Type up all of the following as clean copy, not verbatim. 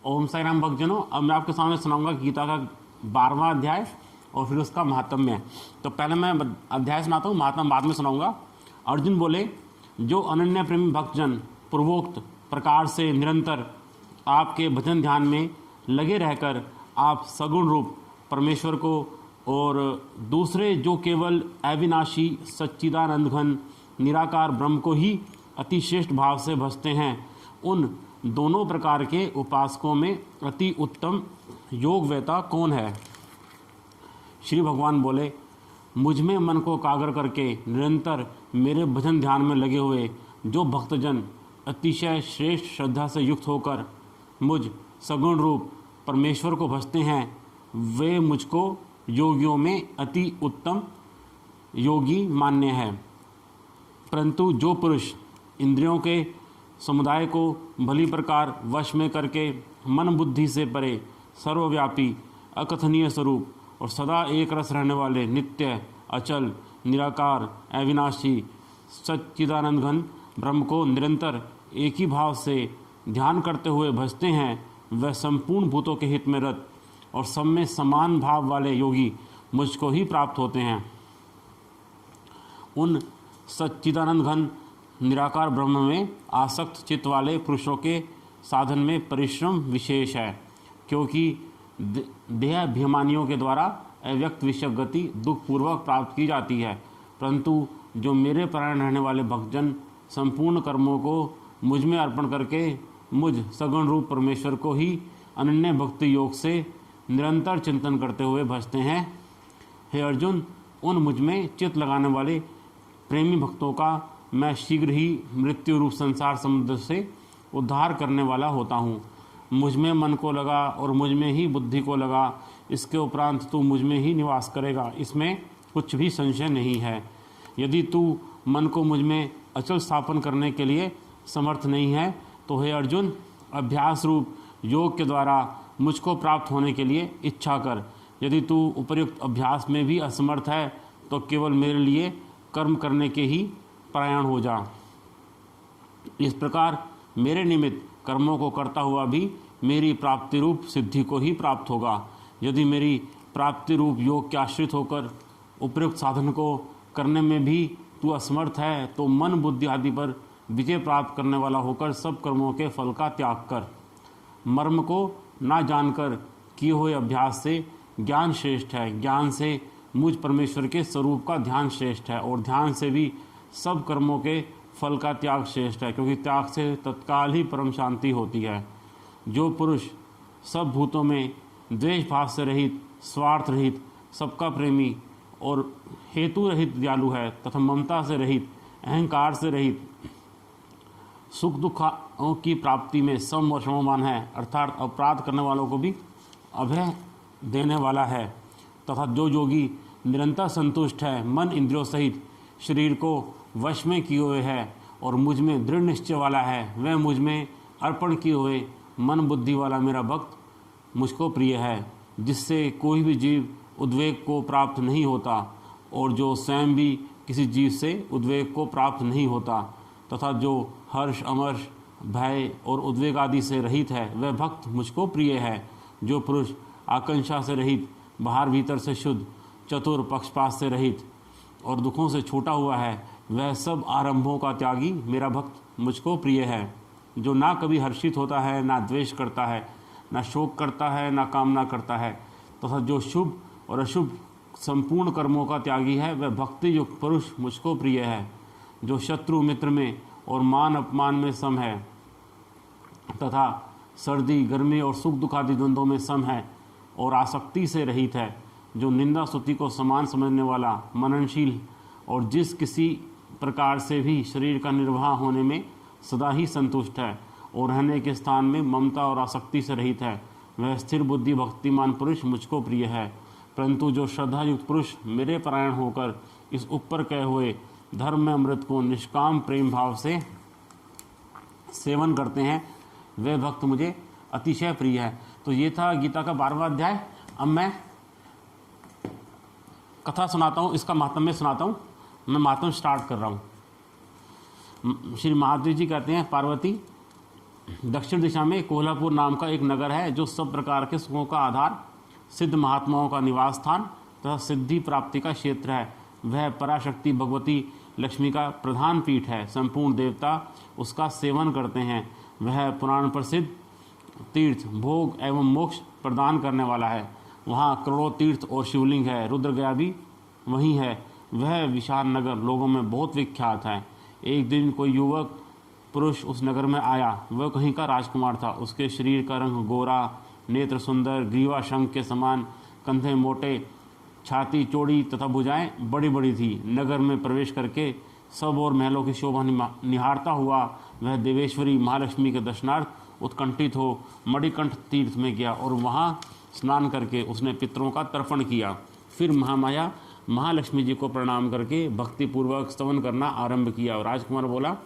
ओम साई राम भक्तजनों, अब मैं आपके सामने सुनाऊंगा गीता का 12वां अध्याय और फिर उसका महात्म्य। तो पहले मैं अध्याय सुनाता हूँ, महात्म्य बाद में सुनाऊंगा। अर्जुन बोले, जो अनन्य प्रेमी भक्तजन पूर्वोक्त प्रकार से निरंतर आपके भजन ध्यान में लगे रहकर आप सगुण रूप परमेश्वर को और दूसरे जो केवल अविनाशी सच्चिदानंद घन निराकार ब्रह्म को ही अतिश्रेष्ठ भाव से भजते हैं, उन दोनों प्रकार के उपासकों में अति उत्तम योगवेता कौन है? श्री भगवान बोले, मुझ में मन को एकाग्र करके निरंतर मेरे भजन ध्यान में लगे हुए जो भक्तजन अतिशय श्रेष्ठ श्रद्धा से युक्त होकर मुझ सगुण रूप परमेश्वर को भजते हैं, वे मुझको योगियों में अति उत्तम योगी मान्य है। परंतु जो पुरुष इंद्रियों के समुदाय को भली प्रकार वश में करके मन बुद्धि से परे सर्वव्यापी अकथनीय स्वरूप और सदा एक रस रहने वाले नित्य अचल निराकार अविनाशी सच्चिदानंद घन ब्रह्म को निरंतर एक ही भाव से ध्यान करते हुए भजते हैं, वह संपूर्ण भूतों के हित में रत और सब में समान भाव वाले योगी मुझको ही प्राप्त होते हैं। उन सच्चिदानंद घन निराकार ब्रह्म में आसक्त चित्त वाले पुरुषों के साधन में परिश्रम विशेष है, क्योंकि देहाभिमानियों के द्वारा अव्यक्त विषय गति दुखपूर्वक प्राप्त की जाती है। परंतु जो मेरे परायण रहने वाले भक्तजन संपूर्ण कर्मों को मुझ में अर्पण करके मुझ सगुण रूप परमेश्वर को ही अनन्य भक्ति योग से निरंतर चिंतन करते हुए भजते हैं, हे अर्जुन, उन मुझ में चित्त लगाने वाले प्रेमी भक्तों का मैं शीघ्र ही मृत्यु रूप संसार समुद्र से उद्धार करने वाला होता हूँ। मुझ में मन को लगा और मुझ में ही बुद्धि को लगा, इसके उपरांत तू मुझ में ही निवास करेगा, इसमें कुछ भी संशय नहीं है। यदि तू मन को मुझ में अचल स्थापन करने के लिए समर्थ नहीं है तो हे अर्जुन, अभ्यास रूप योग के द्वारा मुझको प्राप्त होने के लिए इच्छा कर। यदि तू उपर्युक्त अभ्यास में भी असमर्थ है तो केवल मेरे लिए कर्म करने के ही परायण हो जा। इस प्रकार मेरे निमित्त कर्मों को करता हुआ भी मेरी प्राप्ति रूप सिद्धि को ही प्राप्त होगा। यदि मेरी प्राप्ति रूप योग के आश्रित होकर उपयुक्त साधन को करने में भी तू असमर्थ है तो मन बुद्धि आदि पर विजय प्राप्त करने वाला होकर सब कर्मों के फल का त्याग कर। मर्म को ना जानकर किए हुए अभ्यास से ज्ञान श्रेष्ठ है, ज्ञान से मुझ परमेश्वर के स्वरूप का ध्यान श्रेष्ठ है और ध्यान से भी सब कर्मों के फल का त्याग श्रेष्ठ है, क्योंकि त्याग से तत्काल ही परम शांति होती है। जो पुरुष सब भूतों में द्वेष भाव से रहित, स्वार्थ रहित, सबका प्रेमी और हेतु रहित दयालु है तथा ममता से रहित, अहंकार से रहित, सुख दुखों की प्राप्ति में सम और सममान है, अर्थात अपराध करने वालों को भी अभय देने वाला है, तथा जो योगी निरंतर संतुष्ट है, मन इंद्रियों सहित शरीर को वश में किए हुए है और मुझ में दृढ़ निश्चय वाला है, वह मुझ में अर्पण किए हुए मन बुद्धि वाला मेरा भक्त मुझको प्रिय है, जिससे कोई भी जीव उद्वेग को प्राप्त नहीं होता और जो स्वयं भी किसी जीव से उद्वेग को प्राप्त नहीं होता, तथा जो हर्ष अमर्ष भय और उद्वेग आदि से रहित है, वह भक्त मुझको प्रिय है। जो पुरुष आकांक्षा से रहित, बाहर भीतर से शुद्ध, चतुर, पक्षपात से रहित और दुखों से छूटा हुआ है, वह सब आरंभों का त्यागी मेरा भक्त मुझको प्रिय है। जो ना कभी हर्षित होता है, ना द्वेष करता है, ना शोक करता है, ना कामना करता है, तथा जो शुभ और अशुभ संपूर्ण कर्मों का त्यागी है, वह भक्ति युक्त पुरुष मुझको प्रिय है। जो शत्रु मित्र में और मान अपमान में सम है तथा सर्दी गर्मी और सुख दुख आदि द्वंद्वों में सम है और आसक्ति से रहित है, जो निंदा स्तुति को समान समझने वाला, मननशील और जिस किसी प्रकार से भी शरीर का निर्वाह होने में सदा ही संतुष्ट है और रहने के स्थान में ममता और आसक्ति से रहित है, वह स्थिर बुद्धि भक्तिमान पुरुष मुझको प्रिय है। परंतु जो श्रद्धा युक्त पुरुष मेरे परायण होकर इस ऊपर कहे हुए धर्म में अमृत को निष्काम प्रेम भाव से सेवन करते हैं, वे भक्त मुझे अतिशय प्रिय है। तो ये था गीता का 12वां अध्याय। अब मैं कथा सुनाता हूँ, इसका महात्म्य सुनाता हूँ। मैं महात्म्य स्टार्ट कर रहा हूँ। श्री महादेव जी कहते हैं, पार्वती दक्षिण दिशा में कोल्हापुर नाम का एक नगर है जो सब प्रकार के सुखों का आधार, सिद्ध महात्माओं का निवास स्थान तथा सिद्धि प्राप्ति का क्षेत्र है। वह पराशक्ति भगवती लक्ष्मी का प्रधान पीठ है। संपूर्ण देवता उसका सेवन करते हैं। वह पुराण प्रसिद्ध तीर्थ, भोग एवं मोक्ष प्रदान करने वाला है। वहाँ करोड़ों तीर्थ और शिवलिंग है। रुद्रगया भी वहीं है। वह विशाल नगर लोगों में बहुत विख्यात है। एक दिन कोई युवक पुरुष उस नगर में आया। वह कहीं का राजकुमार था। उसके शरीर का रंग गोरा, नेत्र सुंदर, ग्रीवा शंख के समान, कंधे मोटे, छाती चौड़ी तथा भुजाएं बड़ी बड़ी थी। नगर में प्रवेश करके सब और महलों की शोभा निहारता हुआ वह देवेश्वरी महालक्ष्मी के दर्शनार्थ उत्कंठित हो मणिकंठ तीर्थ में गया और वहाँ स्नान करके उसने पितरों का तर्पण किया। फिर महामाया महालक्ष्मी जी को प्रणाम करके भक्तिपूर्वक स्तवन करना आरंभ किया। और राजकुमार बोला,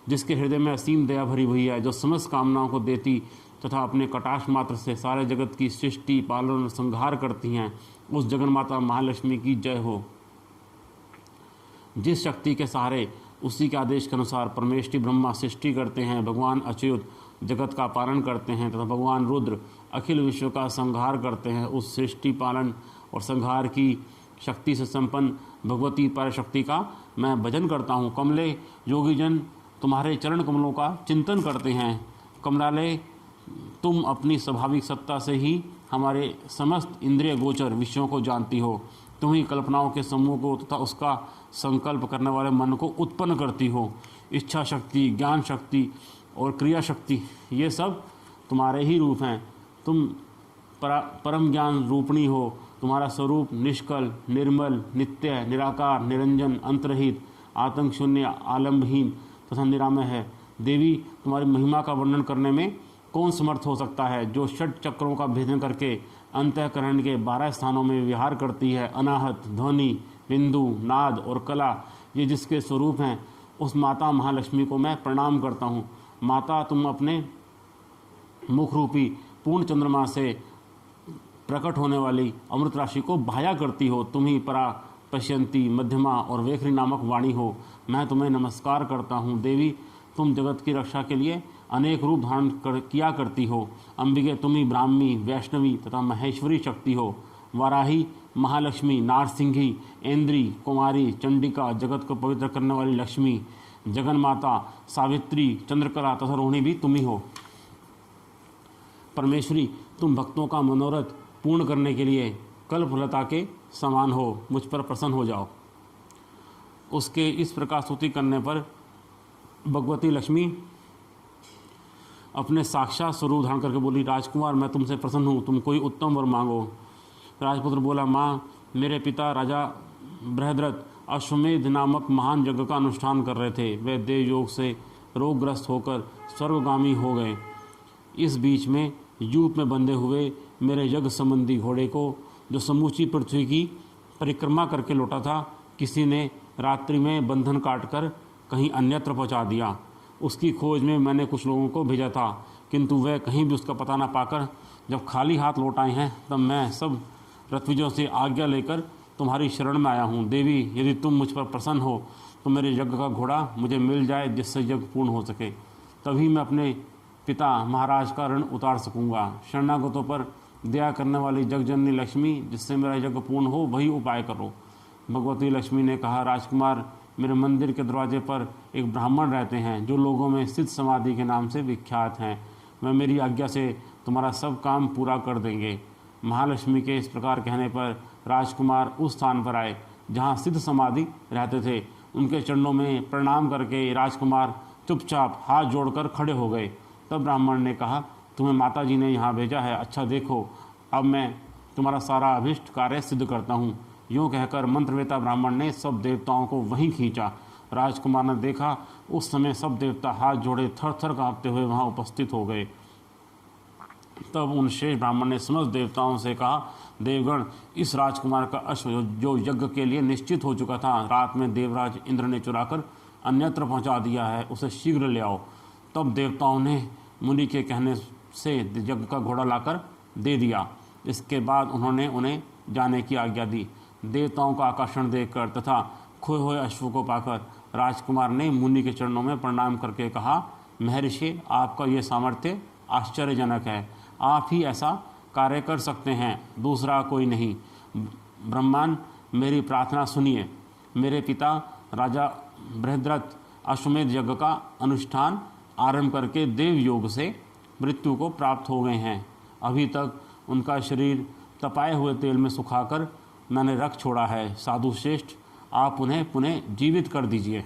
जिसके हृदय में असीम दया भरी हुई है, जो समस्त कामनाओं को देती तथा अपने कटाक्ष मात्र से सारे जगत की सृष्टि, पालन और संहार करती हैं, उस जगन्माता महालक्ष्मी की जय हो। जिस शक्ति के सहारे उसी के आदेश के अनुसार परमेष्ठी ब्रह्मा सृष्टि करते हैं, भगवान अच्युत जगत का पालन करते हैं तथा भगवान रुद्र अखिल विश्व का संहार करते हैं, उस सृष्टि, पालन और संहार की शक्ति से संपन्न भगवती पराशक्ति का मैं भजन करता हूँ। कमले योगीजन तुम्हारे चरण कमलों का चिंतन करते हैं। कमलालय, तुम अपनी स्वाभाविक सत्ता से ही हमारे समस्त इंद्रिय गोचर विषयों को जानती हो। तुम ही कल्पनाओं के समूह को तथा उसका संकल्प करने वाले मन को उत्पन्न करती हो। इच्छा शक्ति, ज्ञान शक्ति और क्रिया शक्ति, ये सब तुम्हारे ही रूप हैं। तुम परम ज्ञान रूपणी हो। तुम्हारा स्वरूप निष्कल, निर्मल, नित्य, निराकार, निरंजन, अंतरहित, आतंक शून्य, आलम्बहीन तथा निरामय है। देवी, तुम्हारी महिमा का वर्णन करने में कौन समर्थ हो सकता है, जो षट चक्रों का भेदन करके अंतःकरण के 12 स्थानों में विहार करती है। अनाहत, ध्वनि, बिंदु, नाद और कला, ये जिसके स्वरूप हैं, उस माता महालक्ष्मी को मैं प्रणाम करता हूँ। माता, तुम अपने मुख रूपी पूर्ण चंद्रमा से प्रकट होने वाली अमृत राशि को बहाया करती हो। तुम ही परा, पश्यंती, मध्यमा और वेखरी नामक वाणी हो। मैं तुम्हें नमस्कार करता हूँ। देवी, तुम जगत की रक्षा के लिए अनेक रूप धारण किया करती हो। अंबिके, तुम ही ब्राह्मी, वैष्णवी तथा महेश्वरी शक्ति हो। वाराही, महालक्ष्मी, नारसिंही, ऐन्द्री, कुमारी, चंडिका, जगत को पवित्र करने वाली लक्ष्मी, जगन्माता, सावित्री, चंद्रकला तथा रोहिणी भी तुम ही हो। परमेश्वरी, तुम भक्तों का मनोरथ पूर्ण करने के लिए कल्पलता के समान हो। मुझ पर प्रसन्न हो जाओ। उसके इस प्रकार स्तुति करने पर भगवती लक्ष्मी अपने साक्षात स्वरूप धारण करके बोली, राजकुमार, मैं तुमसे प्रसन्न हूँ, तुम कोई उत्तम वर मांगो। राजपुत्र बोला, माँ, मेरे पिता राजा बृहद्रथ अश्वमेध नामक महान यज्ञ का अनुष्ठान कर रहे थे। वे देव योग से रोगग्रस्त होकर स्वर्गगामी हो गए। इस बीच में यूप में बंधे हुए मेरे यज्ञ संबंधी घोड़े को, जो समूची पृथ्वी की परिक्रमा करके लौटा था, किसी ने रात्रि में बंधन काटकर कहीं अन्यत्र पहुंचा दिया। उसकी खोज में मैंने कुछ लोगों को भेजा था, किंतु वह कहीं भी उसका पता न पाकर जब खाली हाथ लौट आए हैं, तब मैं सब ऋत्विजों से आज्ञा लेकर तुम्हारी शरण में आया हूँ। देवी, यदि तुम मुझ पर प्रसन्न हो तो मेरे यज्ञ का घोड़ा मुझे मिल जाए, जिससे यज्ञ पूर्ण हो सके। तभी मैं अपने पिता महाराज का ऋण उतार सकूँगा। शरणागतों पर दया करने वाली जगजननी लक्ष्मी, जिससे मेरा यज्ञ पूर्ण हो, वही उपाय करो। भगवती लक्ष्मी ने कहा, राजकुमार, मेरे मंदिर के दरवाजे पर एक ब्राह्मण रहते हैं, जो लोगों में सिद्ध समाधि के नाम से विख्यात हैं। वह मेरी आज्ञा से तुम्हारा सब काम पूरा कर देंगे। महालक्ष्मी के इस प्रकार कहने पर राजकुमार उस स्थान पर आए जहाँ सिद्ध समाधि रहते थे। उनके चरणों में प्रणाम करके राजकुमार चुपचाप हाथ जोड़कर खड़े हो गए। तब ब्राह्मण ने कहा, तुम्हें माता जी ने यहाँ भेजा है। अच्छा देखो, अब मैं तुम्हारा सारा अभिष्ट कार्य सिद्ध करता हूँ। यूँ कहकर मंत्रवेता ब्राह्मण ने सब देवताओं को वहीं खींचा। राजकुमार ने देखा, उस समय सब देवता हाथ जोड़े थर थर काँपते हुए वहाँ उपस्थित हो गए। तब उन शेष ब्राह्मण ने समस्त देवताओं से कहा, देवगण, इस राजकुमार का अश्व जो यज्ञ के लिए निश्चित हो चुका था, रात में देवराज इंद्र ने चुराकर अन्यत्र पहुंचा दिया है, उसे शीघ्र ले आओ। तब देवताओं ने मुनि के कहने से यज्ञ का घोड़ा लाकर दे दिया। इसके बाद उन्होंने उन्हें जाने की आज्ञा दी। देवताओं का आकर्षण देखकर तथा खोए हुए अश्व को पाकर राजकुमार ने मुनि के चरणों में प्रणाम करके कहा, महर्षि, आपका ये सामर्थ्य आश्चर्यजनक है। आप ही ऐसा कार्य कर सकते हैं, दूसरा कोई नहीं। ब्रह्मांड, मेरी प्रार्थना सुनिए। मेरे पिता राजा बृहद्रथ अश्वमेध यज्ञ का अनुष्ठान आरंभ करके देव योग से मृत्यु को प्राप्त हो गए हैं। अभी तक उनका शरीर तपाए हुए तेल में सुखाकर मैंने रख छोड़ा है। साधु श्रेष्ठ, आप उन्हें पुनः जीवित कर दीजिए।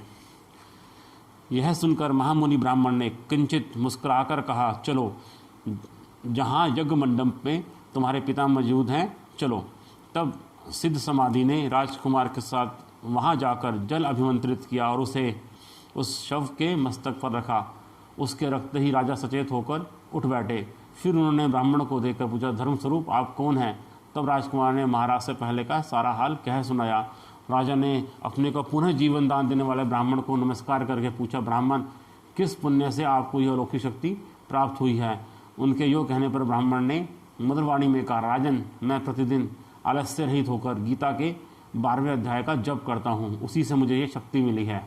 यह सुनकर महामुनि ब्राह्मण ने किंचित मुस्कुराकर कहा, चलो, जहाँ यज्ञ मंडप में तुम्हारे पिता मौजूद हैं, चलो। तब सिद्ध समाधि ने राजकुमार के साथ वहाँ जाकर जल अभिमंत्रित किया और उसे उस शव के मस्तक पर रखा। उसके रखते ही राजा सचेत होकर उठ बैठे। फिर उन्होंने ब्राह्मण को देखकर पूछा, धर्मस्वरूप, आप कौन हैं? तब राजकुमार ने महाराज से पहले का सारा हाल कह सुनाया। राजा ने अपने को पुनः जीवन दान देने वाले ब्राह्मण को नमस्कार करके पूछा, ब्राह्मण, किस पुण्य से आपको यह अलौकिक शक्ति प्राप्त हुई है? उनके यो कहने पर ब्राह्मण ने मधुरवाणी में कहा, राजन, मैं प्रतिदिन आलस्य रहित होकर गीता के 12वें अध्याय का जप करता हूँ। उसी से मुझे ये शक्ति मिली है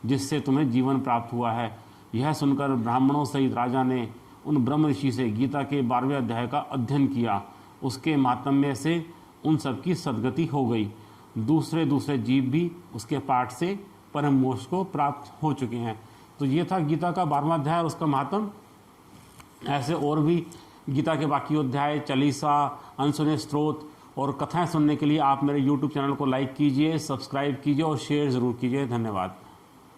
जिससे तुम्हें जीवन प्राप्त हुआ है। यह सुनकर ब्राह्मणों सहित राजा ने उन ब्रह्म ऋषि से गीता के 12वें अध्याय का अध्ययन किया। उसके मातम्य से उन सबकी सद्गति हो गई। दूसरे दूसरे जीव भी उसके पाठ से परम मोक्ष को प्राप्त हो चुके हैं। तो ये था गीता का 12वां अध्याय और उसका महात्म। ऐसे और भी गीता के बाकी अध्याय, चालीसा, अनसुने स्तोत्र और कथाएं सुनने के लिए आप मेरे YouTube चैनल को लाइक कीजिए, सब्सक्राइब कीजिए और शेयर ज़रूर कीजिए। धन्यवाद।